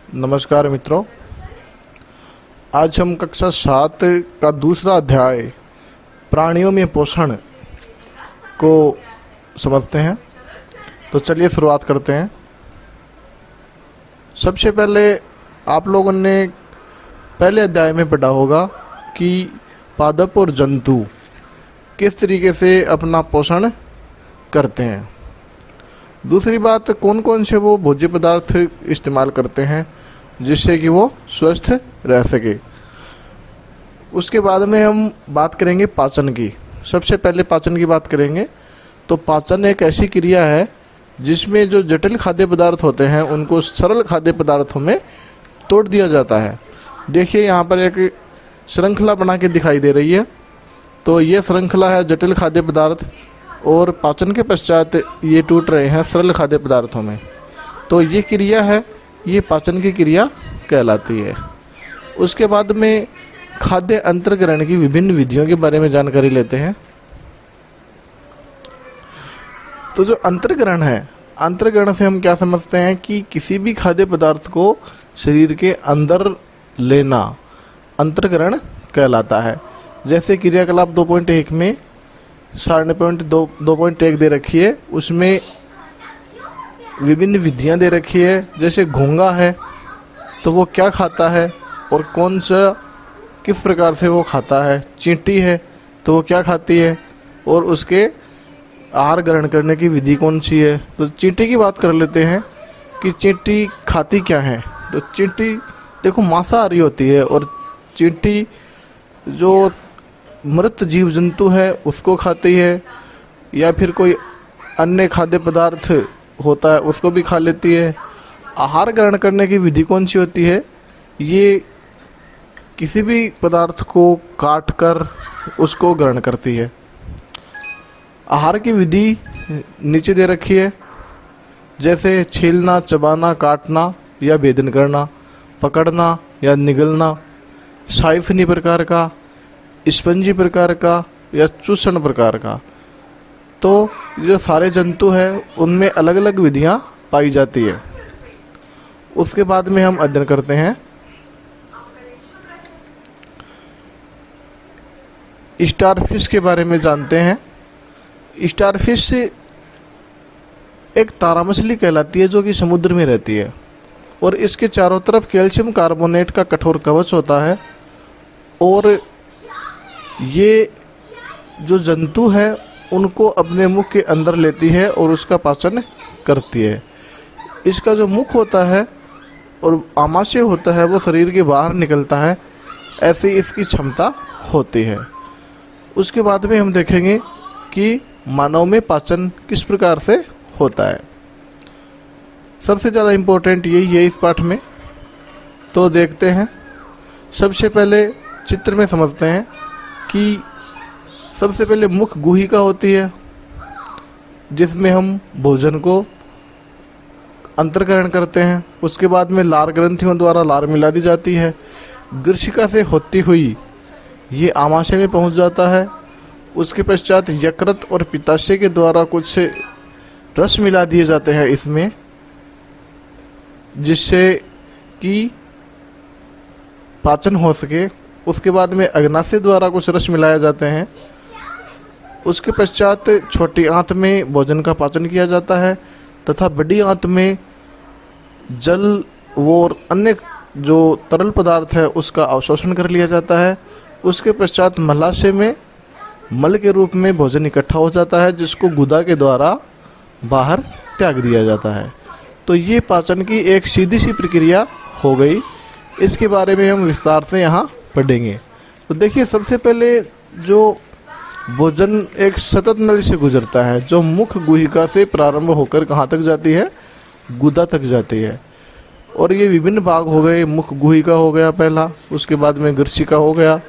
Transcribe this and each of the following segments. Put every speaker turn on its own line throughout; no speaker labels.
नमस्कार मित्रों, आज हम कक्षा 7 का दूसरा अध्याय प्राणियों में पोषण को समझते हैं। तो चलिए शुरुआत करते हैं। सबसे पहले आप लोगों ने पहले अध्याय में पढ़ा होगा कि पादप और जंतु किस तरीके से अपना पोषण करते हैं। दूसरी बात, कौन कौन से वो भोज्य पदार्थ इस्तेमाल करते हैं जिससे कि वो स्वस्थ रह सके। उसके बाद में हम बात करेंगे पाचन की। सबसे पहले पाचन की बात करेंगे तो पाचन एक ऐसी क्रिया है जिसमें जो जटिल खाद्य पदार्थ होते हैं उनको सरल खाद्य पदार्थों में तोड़ दिया जाता है। देखिए यहाँ पर एक श्रृंखला बना के दिखाई दे रही है। तो ये श्रृंखला है जटिल खाद्य पदार्थ और पाचन के पश्चात ये टूट रहे हैं सरल खाद्य पदार्थों में। तो ये क्रिया है, ये पाचन की क्रिया कहलाती है। उसके बाद में खाद्य अंतर्ग्रहण की विभिन्न विधियों के बारे में जानकारी लेते हैं। तो जो अंतर्ग्रहण है, अंतर्ग्रहण से हम क्या समझते हैं कि किसी भी खाद्य पदार्थ को शरीर के अंदर लेना अंतर्ग्रहण कहलाता है। जैसे क्रियाकलाप 2.1 में सारणी पॉइंट 2.1 दे रखी है, उसमें विभिन्न विधियां दे रखी है। जैसे घोंगा है तो वो क्या खाता है और कौन सा किस प्रकार से वो खाता है। चींटी है तो वो क्या खाती है और उसके आहार ग्रहण करने की विधि कौन सी है। तो चींटी की बात कर लेते हैं कि चींटी खाती क्या है। तो चींटी देखो मांसाहारी होती है और चींटी जो मृत जीव जंतु है उसको खाती है या फिर कोई अन्य खाद्य पदार्थ होता है उसको भी खा लेती है। आहार ग्रहण करने की विधि कौन सी होती है, ये किसी भी पदार्थ को काट कर उसको ग्रहण करती है। आहार की विधि नीचे दे रखी है, जैसे छीलना, चबाना, काटना या भेदन करना, पकड़ना या निगलना, साइफनी प्रकार का, स्पंजी प्रकार का या चूषण प्रकार का। तो जो सारे जंतु हैं उनमें अलग अलग विधियां पाई जाती है। उसके बाद में हम अध्ययन करते हैं स्टारफिश के बारे में जानते हैं। स्टारफिश एक तारा मछली कहलाती है जो कि समुद्र में रहती है और इसके चारों तरफ कैल्शियम कार्बोनेट का कठोर कवच होता है। और ये जो जंतु है उनको अपने मुख के अंदर लेती है और उसका पाचन करती है। इसका जो मुख होता है और आमाशय होता है वो शरीर के बाहर निकलता है, ऐसी इसकी क्षमता होती है। उसके बाद में हम देखेंगे कि मानव में पाचन किस प्रकार से होता है। सबसे ज़्यादा इम्पोर्टेंट यही है इस पाठ में। तो देखते हैं, सबसे पहले चित्र में समझते हैं कि सबसे पहले मुख गुहिका होती है जिसमें हम भोजन को अंतर्ग्रहण करते हैं। उसके बाद में लार ग्रंथियों द्वारा लार मिला दी जाती है। ग्रशिका से होती हुई ये आमाशय में पहुंच जाता है। उसके पश्चात यकृत और पित्ताशय के द्वारा कुछ रस मिला दिए जाते हैं इसमें, जिससे कि पाचन हो सके। उसके बाद में अग्नाशय द्वारा कुछ रस मिलाए जाते हैं। उसके पश्चात छोटी आंत में भोजन का पाचन किया जाता है तथा बड़ी आंत में जल और अन्य जो तरल पदार्थ है उसका अवशोषण कर लिया जाता है। उसके पश्चात मलाशय में मल के रूप में भोजन इकट्ठा हो जाता है जिसको गुदा के द्वारा बाहर त्याग दिया जाता है। तो ये पाचन की एक सीधी सी प्रक्रिया हो गई। इसके बारे में हम विस्तार से यहाँ पढ़ेंगे। तो देखिए, सबसे पहले जो भोजन एक सतत नली से गुजरता है जो मुख गुहिका से प्रारंभ होकर कहाँ तक जाती है, गुदा तक जाती है। और ये विभिन्न भाग हो गए। मुख गुहिका हो गया पहला, उसके बाद में ग्रशिका हो गया,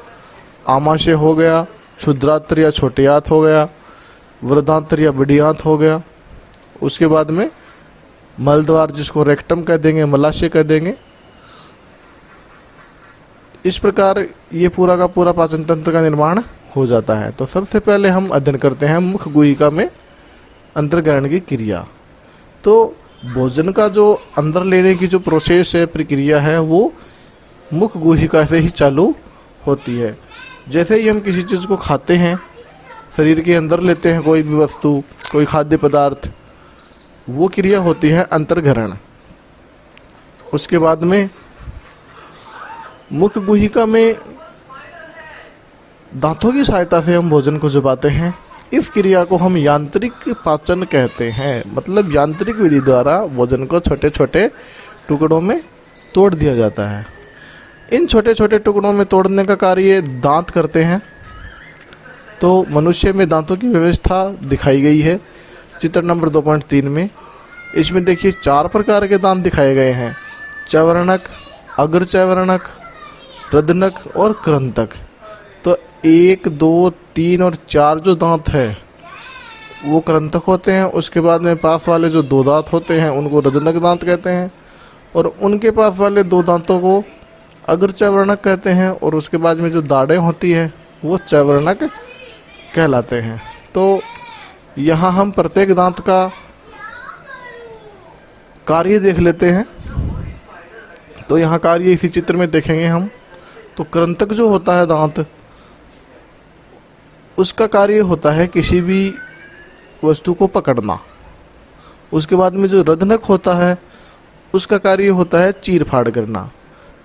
आमाशय हो गया, क्षुद्रांत्र या छोटी आंत हो गया, वृद्धांत्र या बड़ी आंत हो गया। उसके बाद में मलद्वार जिसको रेक्टम कह देंगे, मलाशय कह देंगे। इस प्रकार ये पूरा का पूरा पाचन तंत्र का निर्माण हो जाता है। तो सबसे पहले हम अध्ययन करते हैं मुख गुहिका में अंतर्ग्रहण की क्रिया। तो भोजन का जो अंदर लेने की जो प्रोसेस है, प्रक्रिया है, वो मुख गुहिका से ही चालू होती है। जैसे ही हम किसी चीज़ को खाते हैं, शरीर के अंदर लेते हैं कोई भी वस्तु, कोई खाद्य पदार्थ, वो क्रिया होती है अंतर्ग्रहण। उसके बाद में मुख गुहिका में दांतों की सहायता से हम भोजन को चबाते हैं। इस क्रिया को हम यांत्रिक पाचन कहते हैं। मतलब यांत्रिक विधि द्वारा भोजन को छोटे छोटे टुकड़ों में तोड़ दिया जाता है। इन छोटे छोटे टुकड़ों में तोड़ने का कार्य दांत करते हैं। तो मनुष्य में दांतों की व्यवस्था दिखाई गई है चित्र नंबर 2.3 में। इसमें देखिए 4 प्रकार के दांत दिखाए गए हैं: चैवर्णक, अग्र चैवर्णक, रदनक और कृंतक। तो 1, 2, 3 और 4 जो दांत है वो कृंतक होते हैं। उसके बाद में पास वाले जो 2 दांत होते हैं उनको रदनक दांत कहते हैं, और उनके पास वाले 2 दांतों को अग्र चैवर्णक कहते हैं, और उसके बाद में जो दाढ़ें होती है वो चैवर्णक कहलाते हैं। तो यहाँ हम प्रत्येक दांत का कार्य देख लेते हैं। तो यहाँ कार्य इसी चित्र में देखेंगे हम। तो कृंतक जो होता है दांत, उसका कार्य होता है किसी भी वस्तु को पकड़ना। उसके बाद में जो रदनक होता है उसका कार्य होता है चीर फाड़ करना।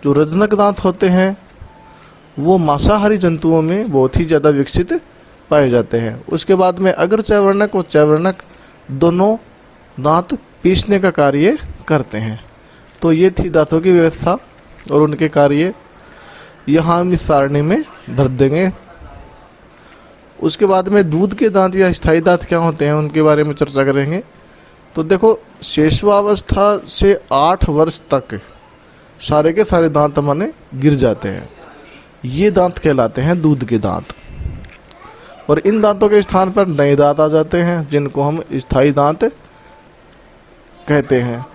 जो रदनक दांत होते हैं वो मांसाहारी जंतुओं में बहुत ही ज़्यादा विकसित पाए जाते हैं। उसके बाद में अग्र चैवर्णक और चैवर्णक दोनों दांत पीसने का कार्य करते हैं। तो ये थी दांतों की व्यवस्था और उनके कार्य। यहाँ हम इस सारणी में भर देंगे। उसके बाद में दूध के दांत या स्थायी दांत क्या होते हैं उनके बारे में चर्चा करेंगे। तो देखो, शेषवावस्था से 8 वर्ष तक सारे के सारे दांत हमारे गिर जाते हैं। ये दांत कहलाते हैं दूध के दांत। और इन दांतों के स्थान पर नए दांत आ जाते हैं जिनको हम स्थायी दांत कहते हैं।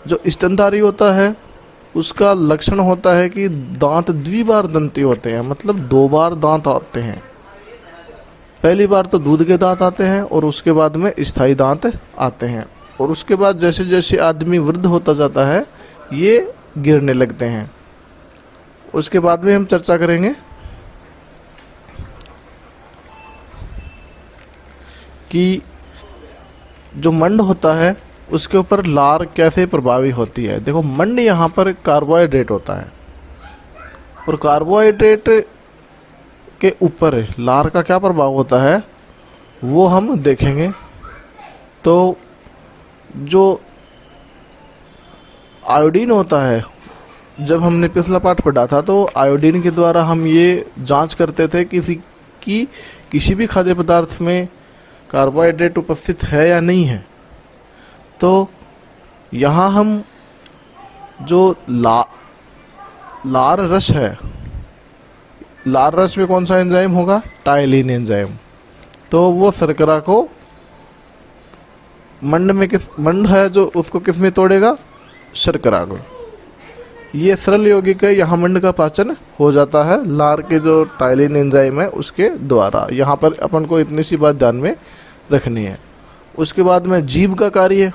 जो स्तनधारी होता है उसका लक्षण होता है कि दांत द्विबार दंती होते हैं। मतलब 2 बार दांत आते हैं। पहली बार तो दूध के दांत आते हैं और उसके बाद में स्थायी दांत आते हैं। और उसके बाद जैसे जैसे आदमी वृद्ध होता जाता है ये गिरने लगते हैं। उसके बाद में हम चर्चा करेंगे कि जो मंड होता है उसके ऊपर लार कैसे प्रभावी होती है। देखो, मंड यहाँ पर कार्बोहाइड्रेट होता है और कार्बोहाइड्रेट के ऊपर लार का क्या प्रभाव होता है वो हम देखेंगे। तो जो आयोडीन होता है, जब हमने पिछला पाठ पढ़ा था तो आयोडीन के द्वारा हम ये जांच करते थे किसी भी खाद्य पदार्थ में कार्बोहाइड्रेट उपस्थित है या नहीं है। तो यहाँ हम जो लार रस है, लार रस में कौन सा एंजाइम होगा? Ptyalin enzyme. तो वो शर्करा को मंड है जो उसको किस में तोड़ेगा? शर्करा को। ये सरल यौगिक है, यहाँ मंड का पाचन हो जाता है लार के जो टाइलिन एंजाइम है उसके द्वारा। यहाँ पर अपन को इतनी सी बात ध्यान में रखनी है। उसके बाद में जीभ का कार्य।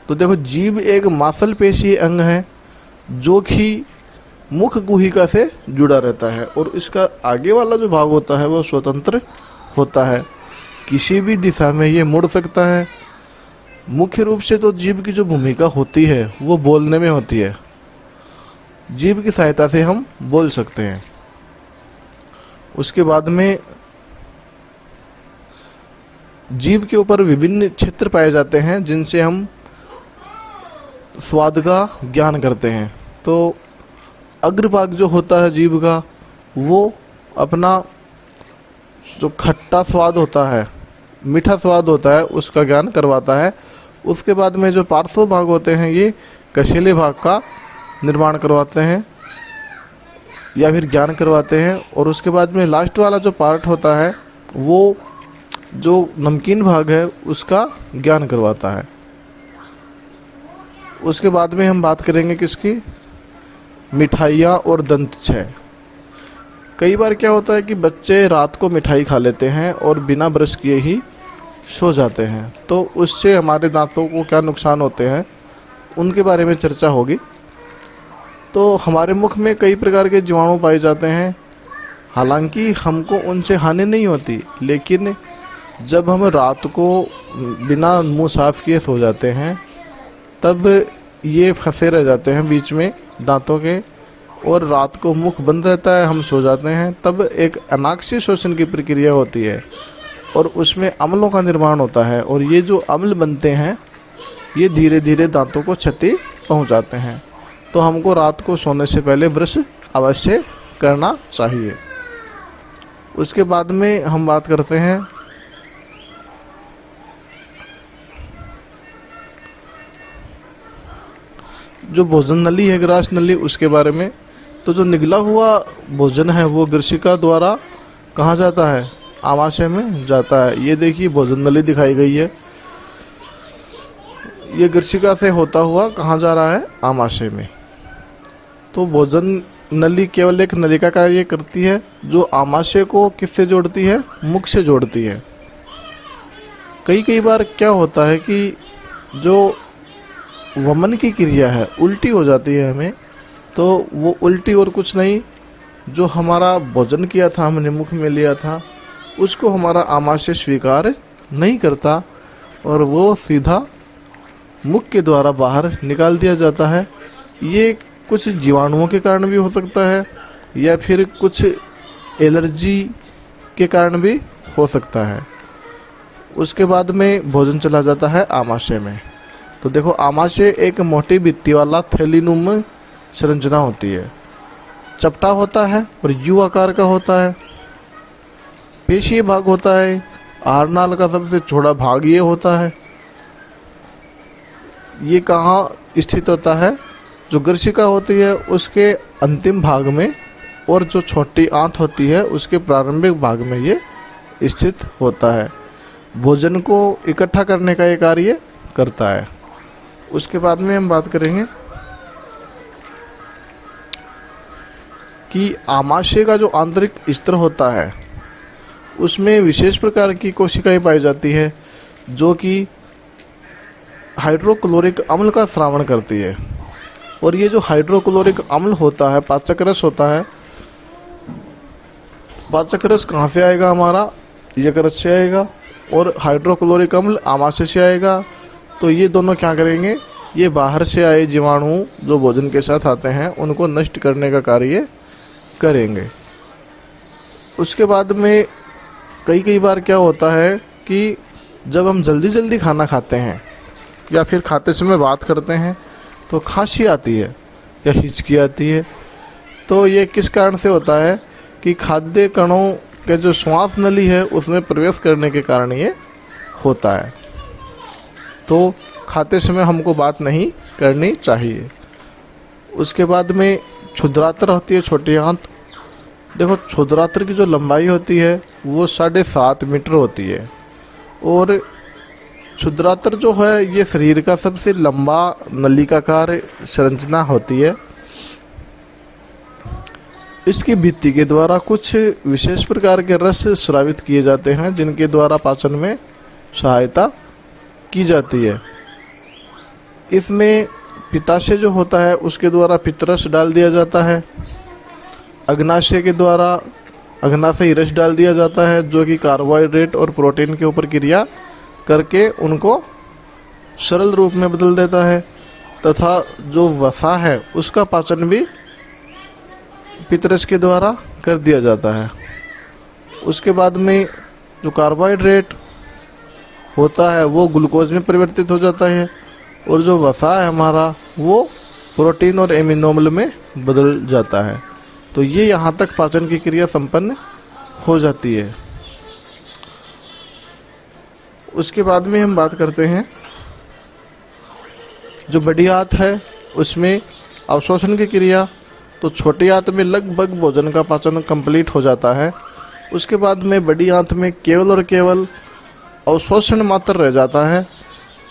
तो देखो, जीभ एक मांसपेशीय अंग है जो कि मुख गुहिका से जुड़ा रहता है और इसका आगे वाला जो भाग होता है वो स्वतंत्र होता है। किसी भी दिशा में ये मुड़ सकता है। मुख्य रूप से तो जीभ की जो भूमिका होती है वो बोलने में होती है। जीभ की सहायता से हम बोल सकते हैं। उसके बाद में जीभ के ऊपर विभिन्न क्षेत्र पाए जाते हैं जिनसे हम स्वाद का ज्ञान करते हैं। तो अग्रभाग जो होता है जीभ का वो अपना जो खट्टा स्वाद होता है, मीठा स्वाद होता है, उसका ज्ञान करवाता है। उसके बाद में जो पार्श्व भाग होते हैं ये कशीले भाग का निर्माण करवाते हैं या फिर ज्ञान करवाते हैं। और उसके बाद में लास्ट वाला जो पार्ट होता है वो जो नमकीन भाग है उसका ज्ञान करवाता है। उसके बाद में हम बात करेंगे किसकी? मिठाइयाँ और दंतछय। कई बार क्या होता है कि बच्चे रात को मिठाई खा लेते हैं और बिना ब्रश किए ही सो जाते हैं, तो उससे हमारे दांतों को क्या नुकसान होते हैं उनके बारे में चर्चा होगी। तो हमारे मुख में कई प्रकार के जीवाणु पाए जाते हैं, हालांकि हमको उनसे हानि नहीं होती, लेकिन जब हम रात को बिना मुंह साफ किए सो जाते हैं तब ये फंसे रह जाते हैं बीच में दांतों के, और रात को मुख बंद रहता है, हम सो जाते हैं, तब एक अनाक्षी शोषण की प्रक्रिया होती है और उसमें अम्लों का निर्माण होता है, और ये जो अम्ल बनते हैं ये धीरे धीरे दांतों को क्षति पहुंचाते हैं। तो हमको रात को सोने से पहले ब्रश अवश्य करना चाहिए। उसके बाद में हम बात करते हैं जो भोजन नली है, ग्रास नली, उसके बारे में। तो जो निगला हुआ भोजन है वो ग्रसिका द्वारा कहाँ जाता है, आमाशय में जाता है। ये देखिए भोजन नली दिखाई गई है, ये ग्रसिका से होता हुआ कहाँ जा रहा है, आमाशय में। तो भोजन नली केवल एक नली का कार्य करती है जो आमाशय को किससे जोड़ती है, मुख से जोड़ती है। कई बार क्या होता है कि जो वमन की क्रिया है उल्टी हो जाती है हमें, तो वो उल्टी और कुछ नहीं, जो हमारा भोजन किया था, हमने मुख में लिया था, उसको हमारा आमाशय स्वीकार नहीं करता और वो सीधा मुख के द्वारा बाहर निकाल दिया जाता है। ये कुछ जीवाणुओं के कारण भी हो सकता है या फिर कुछ एलर्जी के कारण भी हो सकता है। उसके बाद में भोजन चला जाता है आमाशय में। तो देखो आमाशय एक मोटी भित्ति वाला थैलीनुमा संरचना होती है, चपटा होता है और यू आकार का होता है, पेशीय भाग होता है, आहार नाल का सबसे छोटा भाग ये होता है। ये कहाँ स्थित होता है, जो ग्रसिका होती है उसके अंतिम भाग में, और जो छोटी आंत होती है उसके प्रारंभिक भाग में ये स्थित होता है। भोजन को इकट्ठा करने का ये कार्य करता है। उसके बाद में हम बात करेंगे कि आमाशय का जो आंतरिक स्तर होता है उसमें विशेष प्रकार की कोशिकाएं पाई जाती है जो कि हाइड्रोक्लोरिक अम्ल का स्रावण करती है। और ये जो हाइड्रोक्लोरिक अम्ल होता है, पाचक रस होता है, पाचक रस कहाँ से आएगा, हमारा यकृत से आएगा, और हाइड्रोक्लोरिक अम्ल आमाशय से आएगा। तो ये दोनों क्या करेंगे, ये बाहर से आए जीवाणु जो भोजन के साथ आते हैं उनको नष्ट करने का कार्य करेंगे। उसके बाद में कई बार क्या होता है कि जब हम जल्दी जल्दी खाना खाते हैं या फिर खाते समय बात करते हैं तो खांसी आती है या हिचकी आती है। तो ये किस कारण से होता है कि खाद्य कणों के जो श्वास नली है उसमें प्रवेश करने के कारण ये होता है। तो खाते समय हमको बात नहीं करनी चाहिए। उसके बाद में क्षुद्रांत्र होती है, छोटी आंत। देखो क्षुद्रांत्र की जो लंबाई होती है वो 7.5 मीटर होती है, और क्षुद्रांत्र जो है ये शरीर का सबसे लंबा नलिकाकार संरचना होती है। इसकी भित्ति के द्वारा कुछ विशेष प्रकार के रस स्रावित किए जाते हैं जिनके द्वारा पाचन में सहायता की जाती है। इसमें पित्ताशय जो होता है उसके द्वारा पित्तरस डाल दिया जाता है, अग्नाशय के द्वारा अग्नाशयी रस डाल दिया जाता है जो कि कार्बोहाइड्रेट और प्रोटीन के ऊपर क्रिया करके उनको सरल रूप में बदल देता है, तथा जो वसा है उसका पाचन भी पित्तरस के द्वारा कर दिया जाता है। उसके बाद में जो कार्बोहाइड्रेट होता है वो ग्लूकोज में परिवर्तित हो जाता है, और जो वसा है हमारा वो प्रोटीन और एमिनो अम्ल में बदल जाता है। तो ये यहाँ तक पाचन की क्रिया संपन्न हो जाती है। उसके बाद में हम बात करते हैं जो बड़ी आंत है उसमें अवशोषण की क्रिया। तो छोटी आंत में लगभग भोजन का पाचन कंप्लीट हो जाता है। उसके बाद में बड़ी आंत में केवल और केवल अवशोषण मात्र रह जाता है।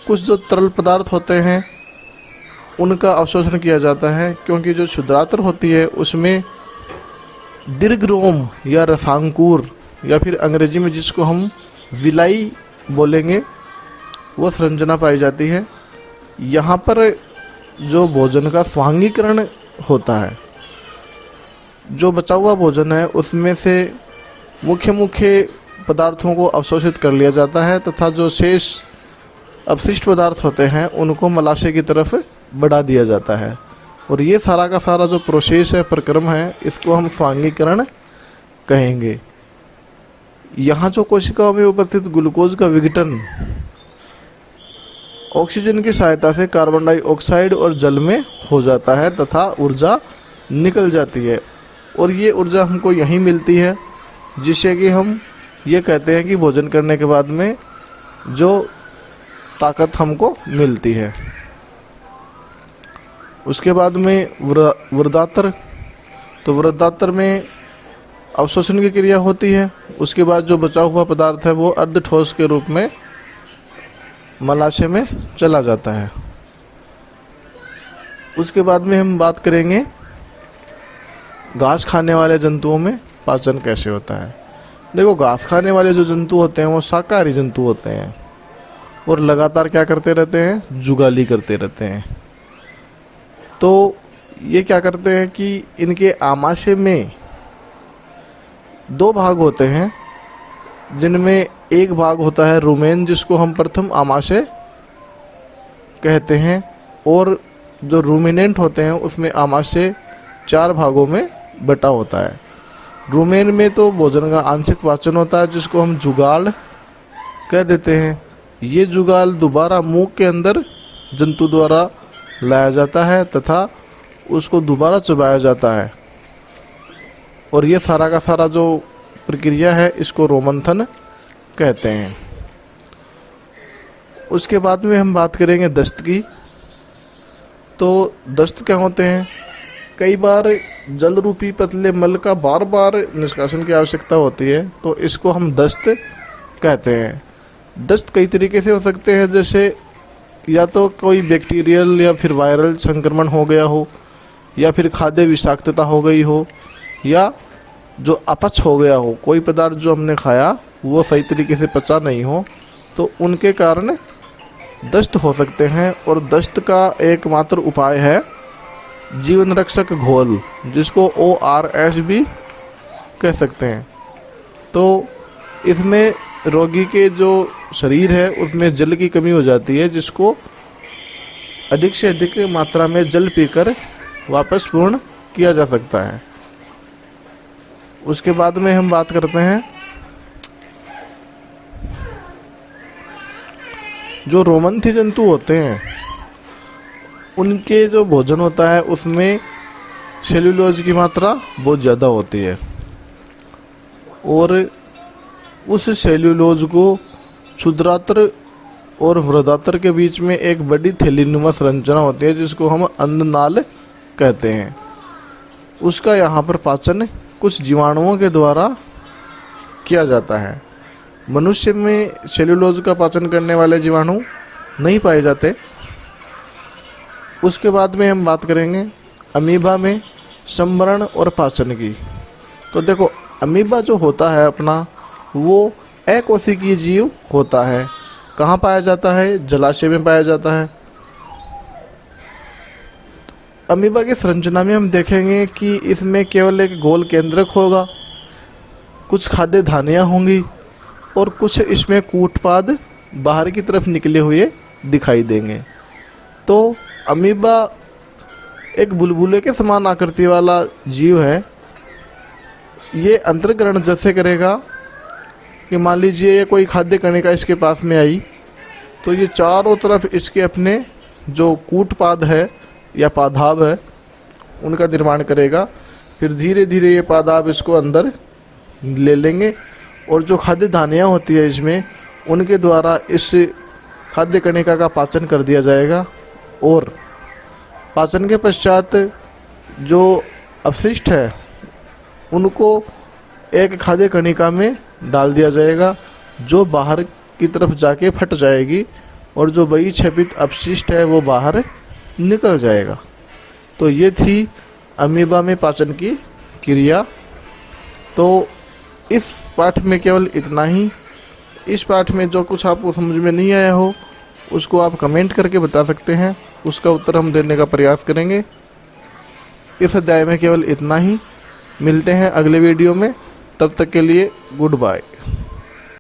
कुछ जो तरल पदार्थ होते हैं उनका अवशोषण किया जाता है, क्योंकि जो क्षुद्रांत्र होती है उसमें दीर्घ रोम या रसांकुर, या फिर अंग्रेजी में जिसको हम विलाई बोलेंगे वो संरचना पाई जाती है। यहाँ पर जो भोजन का स्वांगीकरण होता है, जो बचा हुआ भोजन है उसमें से मुख्य मुख्य पदार्थों को अवशोषित कर लिया जाता है तथा जो शेष अपशिष्ट पदार्थ होते हैं उनको मलाशय की तरफ बढ़ा दिया जाता है। और ये सारा का सारा जो प्रोसेस है, प्रक्रम है, इसको हम स्वांगीकरण कहेंगे। यहाँ जो कोशिकाओं में उपस्थित ग्लूकोज का विघटन ऑक्सीजन की सहायता से कार्बन डाइऑक्साइड और जल में हो जाता है तथा ऊर्जा निकल जाती है। और ये ऊर्जा हमको यहीं मिलती है, जिससे कि हम ये कहते हैं कि भोजन करने के बाद में जो ताकत हमको मिलती है। उसके बाद में वृद्धातर, तो वृद्धातर में अवशोषण की क्रिया होती है। उसके बाद जो बचा हुआ पदार्थ है वो अर्ध ठोस के रूप में मलाशय में चला जाता है। उसके बाद में हम बात करेंगे घास खाने वाले जंतुओं में पाचन कैसे होता है। देखो, घास खाने वाले जो जंतु होते हैं वो शाकाहारी जंतु होते हैं और लगातार क्या करते रहते हैं, जुगाली करते रहते हैं। तो ये क्या करते हैं कि इनके आमाशय में दो भाग होते हैं, जिनमें एक भाग होता है रुमेन, जिसको हम प्रथम आमाशय कहते हैं, और जो रूमिनेंट होते हैं उसमें आमाशय 4 भागों में बटा होता है। रुमेन में तो भोजन का आंशिक पाचन होता है, जिसको हम जुगाल कह देते हैं। ये जुगाल दोबारा मुंह के अंदर जंतु द्वारा लाया जाता है तथा उसको दोबारा चबाया जाता है। और ये सारा का सारा जो प्रक्रिया है इसको रोमंथन कहते हैं। उसके बाद में हम बात करेंगे दस्त की। तो दस्त क्या होते हैं, कई बार जल रूपी पतले मल का बार बार निष्कासन की आवश्यकता होती है, तो इसको हम दस्त कहते हैं। दस्त कई तरीके से हो सकते हैं, जैसे या तो कोई बैक्टीरियल या फिर वायरल संक्रमण हो गया हो, या फिर खाद्य विषाक्तता हो गई हो, या जो अपच हो गया हो, कोई पदार्थ जो हमने खाया वो सही तरीके से पचा नहीं हो, तो उनके कारण दस्त हो सकते हैं। और दस्त का एकमात्र उपाय है जीवन रक्षक घोल, जिसको ORS भी कह सकते हैं। तो इसमें रोगी के जो शरीर है उसमें जल की कमी हो जाती है, जिसको अधिक से अधिक मात्रा में जल पीकर वापस पूर्ण किया जा सकता है। उसके बाद में हम बात करते हैं जो रोमंथी जंतु होते हैं, उनके जो भोजन होता है उसमें सेल्यूलोज की मात्रा बहुत ज़्यादा होती है, और उस सेल्यूलोज को क्षुद्रांत्र और वृद्धांत्र के बीच में एक बड़ी थैलीनुमा संरचना होती है, जिसको हम अन्ननाल कहते हैं। उसका यहाँ पर पाचन कुछ जीवाणुओं के द्वारा किया जाता है। मनुष्य में सेल्यूलोज का पाचन करने वाले जीवाणु नहीं पाए जाते। उसके बाद में हम बात करेंगे अमीबा में संवरण और पाचन की। तो देखो, अमीबा जो होता है अपना, वो अकोशिकीय जीव होता है। कहाँ पाया जाता है? जलाशय में पाया जाता है। अमीबा की संरचना में हम देखेंगे कि इसमें केवल एक गोल केंद्रक होगा, कुछ खाद्य धानियाँ होंगी और कुछ इसमें कूटपाद बाहर की तरफ निकले हुए दिखाई देंगे। तो अमीबा एक बुलबुले के समान आकृति वाला जीव है। ये अंतर्ग्रहण जैसे करेगा कि मान लीजिए ये कोई खाद्य कणिका इसके पास में आई, तो ये चारों तरफ इसके अपने जो कूटपाद है या पादाब है उनका निर्माण करेगा। फिर धीरे धीरे ये पादाब इसको अंदर ले लेंगे और जो खाद्य धानियाँ होती है इसमें, उनके द्वारा इस खाद्य कणिका का पाचन कर दिया जाएगा। और पाचन के पश्चात जो अपशिष्ट है उनको एक खाद्य कणिका में डाल दिया जाएगा, जो बाहर की तरफ जाके फट जाएगी और जो वही क्षपित अपशिष्ट है वो बाहर निकल जाएगा। तो ये थी अमीबा में पाचन की क्रिया। तो इस पाठ में केवल इतना ही। इस पाठ में जो कुछ आपको समझ में नहीं आया हो उसको आप कमेंट करके बता सकते हैं, उसका उत्तर हम देने का प्रयास करेंगे। इस अध्याय में केवल इतना ही। मिलते हैं अगले वीडियो में, तब तक के लिए गुड बाय।